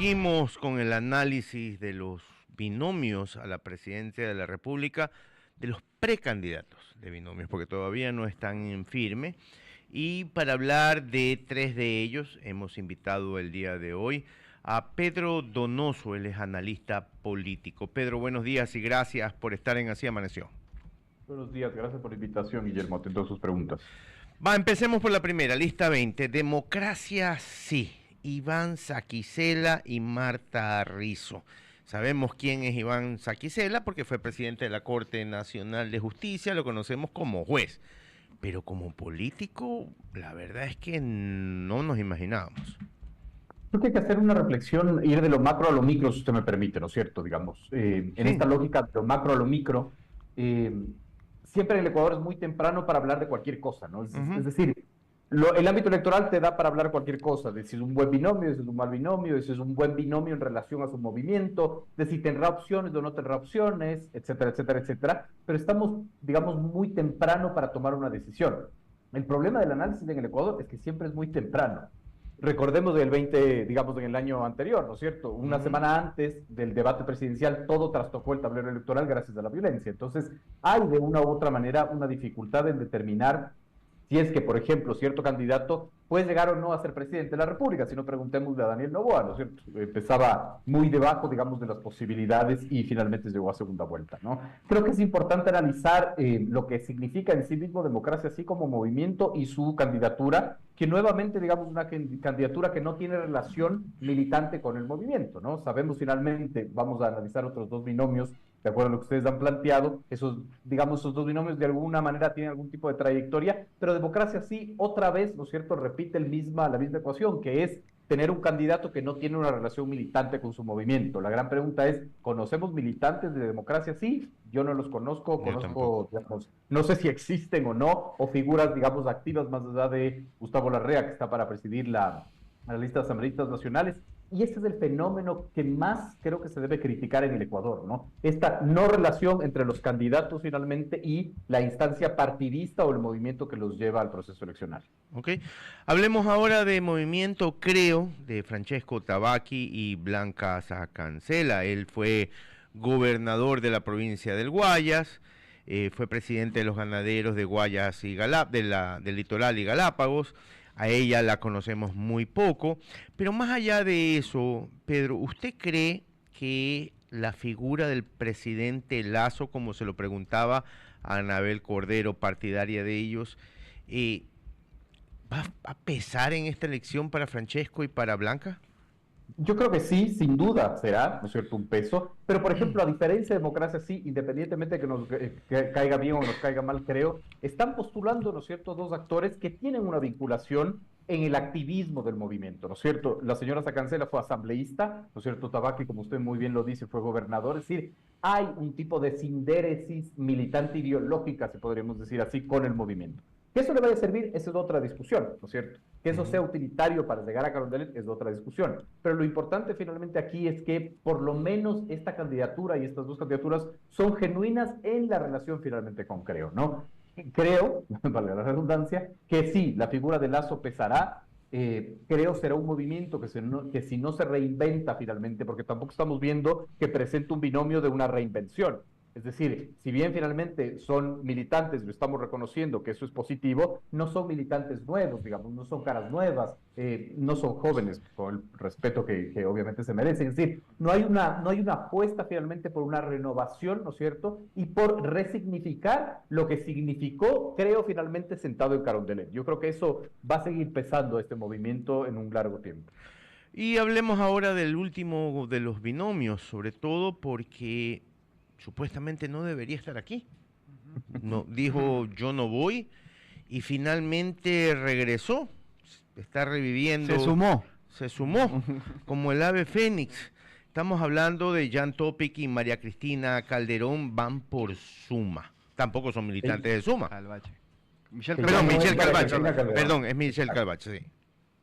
Seguimos con el análisis de los binomios a la presidencia de la República, de los precandidatos de binomios, porque todavía no están en firme. Y para hablar de tres de ellos, hemos invitado el día de hoy a Pedro Donoso, él es analista político. Pedro, buenos días y gracias por estar en Así Amaneció. Buenos días, gracias por la invitación, Guillermo. Atento a sus preguntas. Empecemos por la primera, lista 20. Democracia sí. Iván Saquicela y Marta Rizo. Sabemos quién es Iván Saquicela porque fue presidente de la Corte Nacional de Justicia, lo conocemos como juez. Pero como político, la verdad es que no nos imaginábamos. Creo que hay que hacer una reflexión, ir de lo macro a lo micro, si usted me permite, ¿no es cierto? Digamos, en esta lógica de lo macro a lo micro, siempre en el Ecuador es muy temprano para hablar de cualquier cosa, ¿no? Es decir, el ámbito electoral te da para hablar cualquier cosa, de si es un buen binomio, de si es un mal binomio, de si es un buen binomio en relación a su movimiento, de si tendrá opciones o no tendrá opciones, etcétera, etcétera, etcétera. Pero estamos, digamos, muy temprano para tomar una decisión. El problema del análisis en el Ecuador es que siempre es muy temprano. Recordemos del 20, digamos, en el año anterior, ¿no es cierto? Una semana antes del debate presidencial, todo trastocó el tablero electoral gracias a la violencia. Entonces, hay de una u otra manera una dificultad en determinar si es que, por ejemplo, cierto candidato puede llegar o no a ser presidente de la República. Si no, preguntémosle a Daniel Noboa, ¿no es cierto? Empezaba muy debajo, digamos, de las posibilidades y finalmente llegó a segunda vuelta, ¿no? Creo que es importante analizar lo que significa en sí mismo democracia, así como movimiento y su candidatura, que nuevamente, digamos, una candidatura que no tiene relación militante con el movimiento, ¿no? Sabemos finalmente, vamos a analizar otros dos binomios, de acuerdo a lo que ustedes han planteado, esos, digamos, esos dos binomios de alguna manera tienen algún tipo de trayectoria, pero democracia sí, otra vez, ¿no es cierto?, repite la misma ecuación, que es tener un candidato que no tiene una relación militante con su movimiento. La gran pregunta es, ¿conocemos militantes de democracia? Sí, yo no los conozco, digamos, no sé si existen o no, o figuras, digamos, activas más allá de Gustavo Larrea, que está para presidir la lista de asambleístas nacionales. Y ese es el fenómeno que más creo que se debe criticar en el Ecuador, ¿no? Esta no relación entre los candidatos finalmente y la instancia partidista o el movimiento que los lleva al proceso eleccional. Ok, hablemos ahora de Movimiento Creo, de Francesco Tabaqui y Blanca Sacancela. Él fue gobernador de la provincia del Guayas, fue presidente de los ganaderos de Guayas y del Litoral y Galápagos. A ella la conocemos muy poco, pero más allá de eso, Pedro, ¿usted cree que la figura del presidente Lasso, como se lo preguntaba a Anabel Cordero, partidaria de ellos, va a pesar en esta elección para Francesco y para Blanca? Yo creo que sí, sin duda será, ¿no es cierto?, un peso, pero por ejemplo, a diferencia de democracia, sí, independientemente de que nos caiga bien o nos caiga mal, creo, están postulando, ¿no es cierto?, dos actores que tienen una vinculación en el activismo del movimiento, ¿no es cierto? La señora Sacancela fue asambleísta, ¿no es cierto? Tabaqui, como usted muy bien lo dice, fue gobernador, es decir, hay un tipo de sindéresis militante ideológica, si podríamos decir así, con el movimiento. Que eso le vaya a servir, esa es otra discusión, ¿no es cierto? Que eso sea utilitario para llegar a Carondelet es otra discusión. Pero lo importante finalmente aquí es que por lo menos esta candidatura y estas dos candidaturas son genuinas en la relación finalmente con Creo, ¿no? Creo, valga la redundancia, que sí, la figura de Lasso pesará. Creo será un movimiento que si no se reinventa finalmente, porque tampoco estamos viendo que presente un binomio de una reinvención. Es decir, si bien finalmente son militantes, lo estamos reconociendo que eso es positivo, no son militantes nuevos, digamos, no son caras nuevas, no son jóvenes, con el respeto que obviamente se merecen. Es decir, no hay una apuesta finalmente por una renovación, ¿no es cierto? Y por resignificar lo que significó, creo, finalmente sentado en Carondelet. Yo creo que eso va a seguir pesando este movimiento en un largo tiempo. Y hablemos ahora del último de los binomios, sobre todo porque supuestamente no debería estar aquí. No, dijo yo no voy y finalmente regresó, está reviviendo. Se sumó como el ave fénix. Estamos hablando de Jan Topic y María Cristina Calderón, van por Suma. Tampoco son militantes de Suma. Calvache. Michelle Calvache. Perdón, es Michelle Calvache, sí.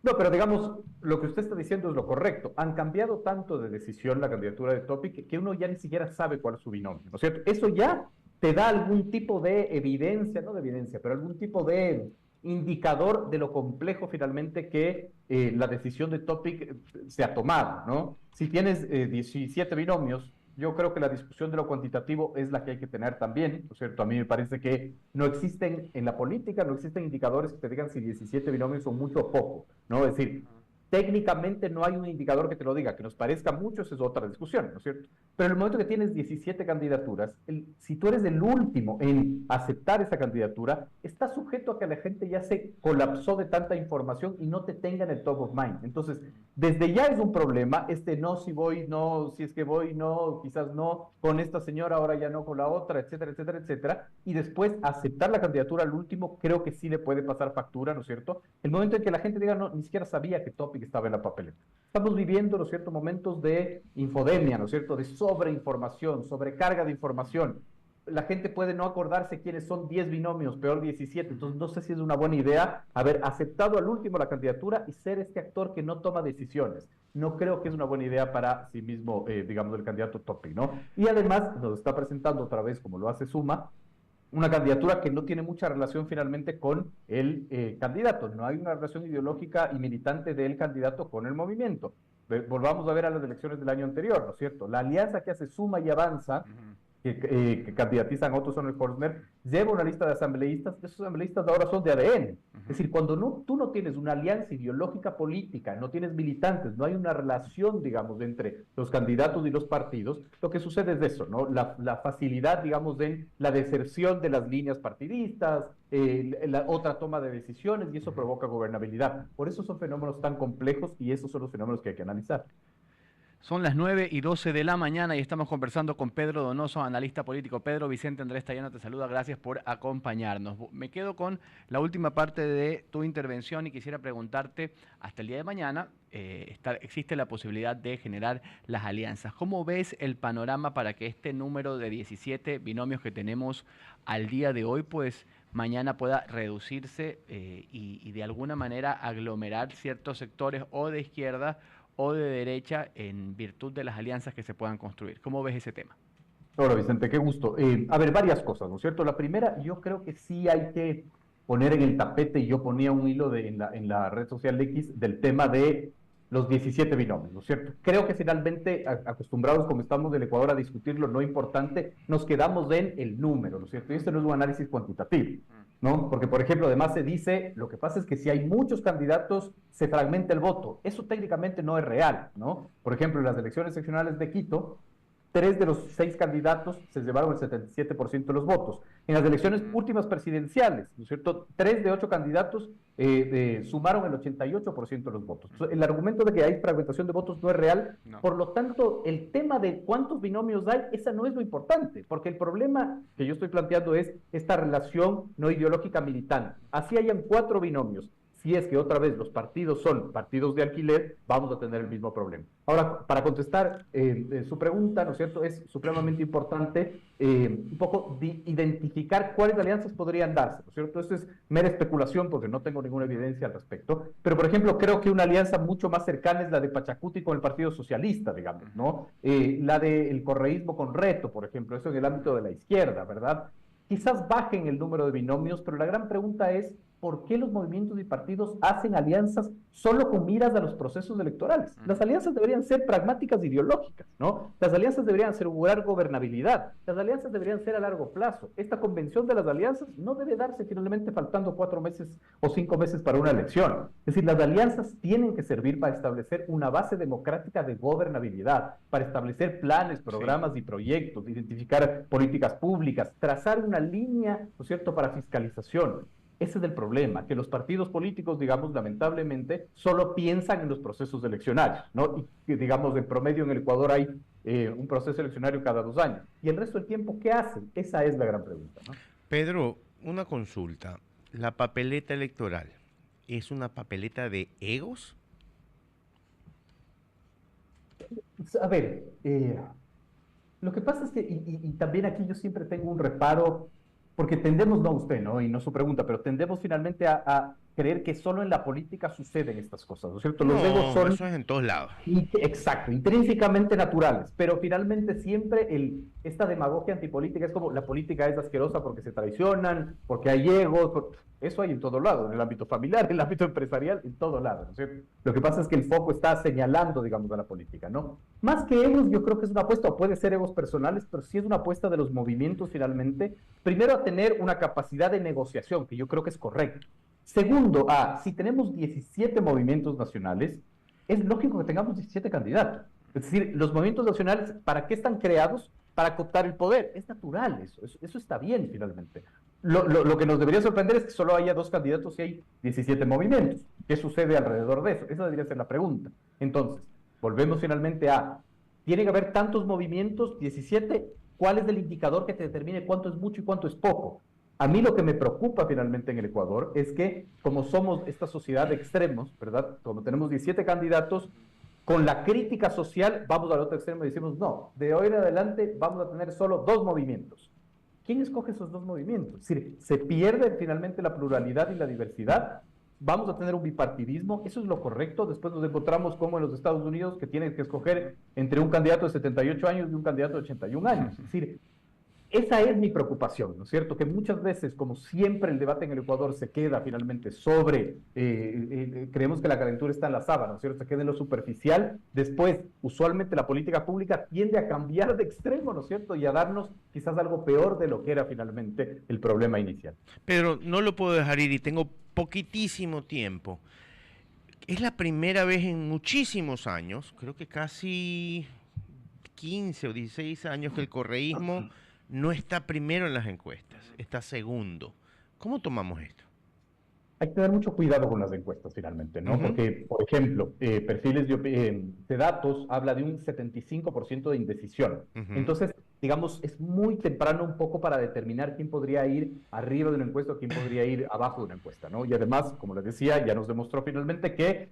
No, pero digamos, lo que usted está diciendo es lo correcto. Han cambiado tanto de decisión la candidatura de Topic que uno ya ni siquiera sabe cuál es su binomio, ¿no es cierto? Eso ya te da algún tipo de evidencia, no de evidencia, pero algún tipo de indicador de lo complejo finalmente que la decisión de Topic se ha tomado, ¿no? Si tienes 17 binomios, yo creo que la discusión de lo cuantitativo es la que hay que tener también, ¿no es cierto? A mí me parece que no existen, en la política no existen indicadores que te digan si 17 binomios son mucho o poco, ¿no? Es decir, técnicamente no hay un indicador que te lo diga, que nos parezca mucho, esa es otra discusión, ¿no es cierto? Pero en el momento que tienes 17 candidaturas, si tú eres el último en aceptar esa candidatura, está sujeto a que la gente ya se colapsó de tanta información y no te tenga en el top of mind. Entonces, desde ya es un problema, no, si voy, no, si es que voy, no, quizás no, con esta señora, ahora ya no con la otra, etcétera, etcétera, etcétera. Y después aceptar la candidatura al último, creo que sí le puede pasar factura, ¿no es cierto? El momento en que la gente diga, no, ni siquiera sabía que Topic estaba en la papeleta. Estamos viviendo, ¿no es cierto?, momentos de infodemia, ¿no es cierto?, de sobreinformación, sobrecarga de información. La gente puede no acordarse quiénes son 10 binomios, peor 17, entonces no sé si es una buena idea haber aceptado al último la candidatura y ser este actor que no toma decisiones. No creo que es una buena idea para sí mismo, digamos, el candidato Topic, ¿no? Y además nos está presentando otra vez, como lo hace Suma, una candidatura que no tiene mucha relación finalmente con el candidato. No hay una relación ideológica y militante del candidato con el movimiento. Volvamos a ver a las elecciones del año anterior, ¿no es cierto? La alianza que hace Suma y Avanza, que candidatizan a Otto Sonnenholzner, lleva una lista de asambleístas. Esos asambleístas ahora son de ADN. Es decir, cuando tú no tienes una alianza ideológica política, no tienes militantes, no hay una relación, digamos, entre los candidatos y los partidos, lo que sucede es eso, ¿no? La facilidad, digamos, de la deserción de las líneas partidistas, la otra toma de decisiones, y eso provoca gobernabilidad. Por eso son fenómenos tan complejos y esos son los fenómenos que hay que analizar. Son las 9:12 de la mañana y estamos conversando con Pedro Donoso, analista político. Pedro, Vicente Andrés Tayano te saluda, gracias por acompañarnos. Me quedo con la última parte de tu intervención y quisiera preguntarte, hasta el día de mañana existe la posibilidad de generar las alianzas. ¿Cómo ves el panorama para que este número de 17 binomios que tenemos al día de hoy, pues mañana pueda reducirse y de alguna manera aglomerar ciertos sectores o de izquierda o de derecha en virtud de las alianzas que se puedan construir? ¿Cómo ves ese tema? Hola Vicente, qué gusto. A ver, varias cosas, ¿no es cierto? La primera, yo creo que sí hay que poner en el tapete, y yo ponía un hilo en la red social X del tema de los 17 binomios, ¿no es cierto? Creo que finalmente, acostumbrados como estamos del Ecuador a discutir lo importante, nos quedamos en el número, ¿no es cierto? Y este no es un análisis cuantitativo, ¿no? Porque, por ejemplo, además se dice, lo que pasa es que si hay muchos candidatos, se fragmenta el voto. Eso técnicamente no es real, ¿no? Por ejemplo, en las elecciones seccionales de Quito, 3 de los 6 candidatos se llevaron el 77% de los votos. En las elecciones últimas presidenciales, ¿no es cierto?, 3 de 8 candidatos sumaron el 88% de los votos. Entonces, el argumento de que hay fragmentación de votos no es real. No. Por lo tanto, el tema de cuántos binomios hay, esa no es lo importante, porque el problema que yo estoy planteando es esta relación no ideológica militante. Así hayan 4 binomios. Si es que otra vez los partidos son partidos de alquiler, vamos a tener el mismo problema. Ahora, para contestar su pregunta, ¿no es cierto?, es supremamente importante un poco identificar cuáles alianzas podrían darse, ¿no es cierto? Esto es mera especulación porque no tengo ninguna evidencia al respecto, pero por ejemplo, creo que una alianza mucho más cercana es la de Pachacuti con el Partido Socialista, digamos, ¿no? La del correísmo con Reto, por ejemplo, eso en el ámbito de la izquierda, ¿verdad? Quizás bajen el número de binomios, pero la gran pregunta es, ¿por qué los movimientos y partidos hacen alianzas solo con miras a los procesos electorales? Las alianzas deberían ser pragmáticas e ideológicas, ¿no? Las alianzas deberían asegurar gobernabilidad. Las alianzas deberían ser a largo plazo. Esta convención de las alianzas no debe darse finalmente faltando 4 meses o 5 meses para una elección. Es decir, las alianzas tienen que servir para establecer una base democrática de gobernabilidad, para establecer planes, programas y proyectos, identificar políticas públicas, trazar una línea, ¿no es cierto?, para fiscalización. Ese es el problema, que los partidos políticos, digamos, lamentablemente, solo piensan en los procesos eleccionarios, ¿no? Y que, digamos, en promedio en el Ecuador hay un proceso eleccionario cada 2 años. Y el resto del tiempo, ¿qué hacen? Esa es la gran pregunta, ¿no? Pedro, una consulta. ¿La papeleta electoral es una papeleta de egos? A ver, lo que pasa es que, y también aquí yo siempre tengo un reparo, porque tendemos, no usted, ¿no? Y no su pregunta, pero tendemos finalmente a creer que solo en la política suceden estas cosas, ¿no es cierto? No, Los egos son... eso es en todos lados. Exacto, intrínsecamente naturales, pero finalmente siempre esta demagogia antipolítica es como la política es asquerosa porque se traicionan, porque hay egos, eso hay en todo lado, en el ámbito familiar, en el ámbito empresarial, en todo lado, ¿no es cierto? Lo que pasa es que el foco está señalando, digamos, a la política, ¿no? Más que egos, yo creo que es una apuesta, o puede ser egos personales, pero sí es una apuesta de los movimientos finalmente, primero a tener una capacidad de negociación, que yo creo que es correcto. Segundo, si tenemos 17 movimientos nacionales, es lógico que tengamos 17 candidatos. Es decir, los movimientos nacionales, ¿para qué están creados? Para cooptar el poder. Es natural eso está bien finalmente. Lo que nos debería sorprender es que solo haya 2 candidatos y hay 17 movimientos. ¿Qué sucede alrededor de eso? Esa debería ser la pregunta. Entonces, volvemos finalmente ¿tiene que haber tantos movimientos, 17? ¿Cuál es el indicador que te determine cuánto es mucho y cuánto es poco? A mí lo que me preocupa finalmente en el Ecuador es que, como somos esta sociedad de extremos, ¿verdad? Como tenemos 17 candidatos, con la crítica social vamos al otro extremo y decimos, no, de hoy en adelante vamos a tener solo 2 movimientos. ¿Quién escoge esos 2 movimientos? Es decir, se pierde finalmente la pluralidad y la diversidad. Vamos a tener un bipartidismo, eso es lo correcto. Después nos encontramos como en los Estados Unidos, que tienen que escoger entre un candidato de 78 años y un candidato de 81 años. Es decir, esa es mi preocupación, ¿no es cierto? Que muchas veces, como siempre, el debate en el Ecuador se queda finalmente sobre, creemos que la calentura está en la sábana, ¿no es cierto? Se queda en lo superficial. Después, usualmente la política pública tiende a cambiar de extremo, ¿no es cierto? Y a darnos quizás algo peor de lo que era finalmente el problema inicial. Pedro, no lo puedo dejar ir y tengo poquitísimo tiempo. Es la primera vez en muchísimos años, creo que casi 15 o 16 años, que el correísmo no está primero en las encuestas, está segundo. ¿Cómo tomamos esto? Hay que tener mucho cuidado con las encuestas finalmente, ¿no? Porque, por ejemplo, perfiles de datos habla de un 75% de indecisión. Entonces, digamos, es muy temprano un poco para determinar quién podría ir arriba de una encuesta o quién podría ir abajo de una encuesta, ¿no? Y además, como les decía, ya nos demostró finalmente que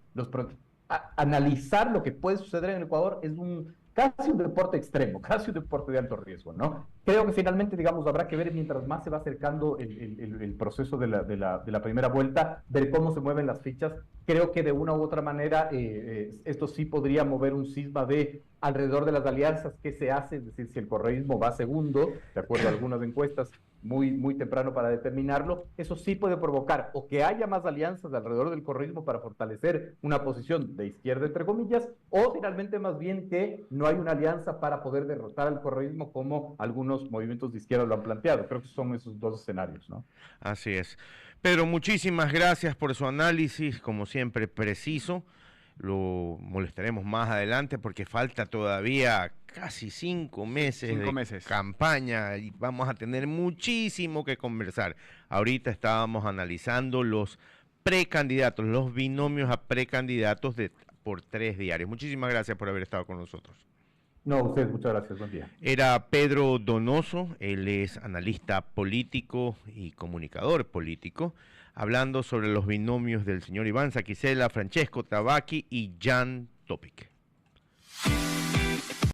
analizar lo que puede suceder en el Ecuador es casi un deporte extremo, casi un deporte de alto riesgo, ¿no? Creo que finalmente, digamos, habrá que ver mientras más se va acercando el proceso de la primera vuelta, ver cómo se mueven las fichas. Creo que de una u otra manera esto sí podría mover un cisma de alrededor de las alianzas que se hace, es decir, si el correísmo va segundo, de acuerdo a algunas encuestas, muy temprano para determinarlo, eso sí puede provocar o que haya más alianzas alrededor del correísmo para fortalecer una posición de izquierda, entre comillas, o finalmente más bien que no hay una alianza para poder derrotar al correísmo como algunos movimientos de izquierda lo han planteado. Creo que son esos 2 escenarios, ¿no? Así es. Pedro, muchísimas gracias por su análisis, como siempre, preciso. Lo molestaremos más adelante porque falta todavía casi 5 meses de campaña y vamos a tener muchísimo que conversar. Ahorita estábamos analizando los precandidatos, los binomios a precandidatos por 3 diarios. Muchísimas gracias por haber estado con nosotros. No, ustedes, muchas gracias, buen día. Era Pedro Donoso, él es analista político y comunicador político, hablando sobre los binomios del señor Iván Saquicela, Francesco Tabaqui y Jan Topic.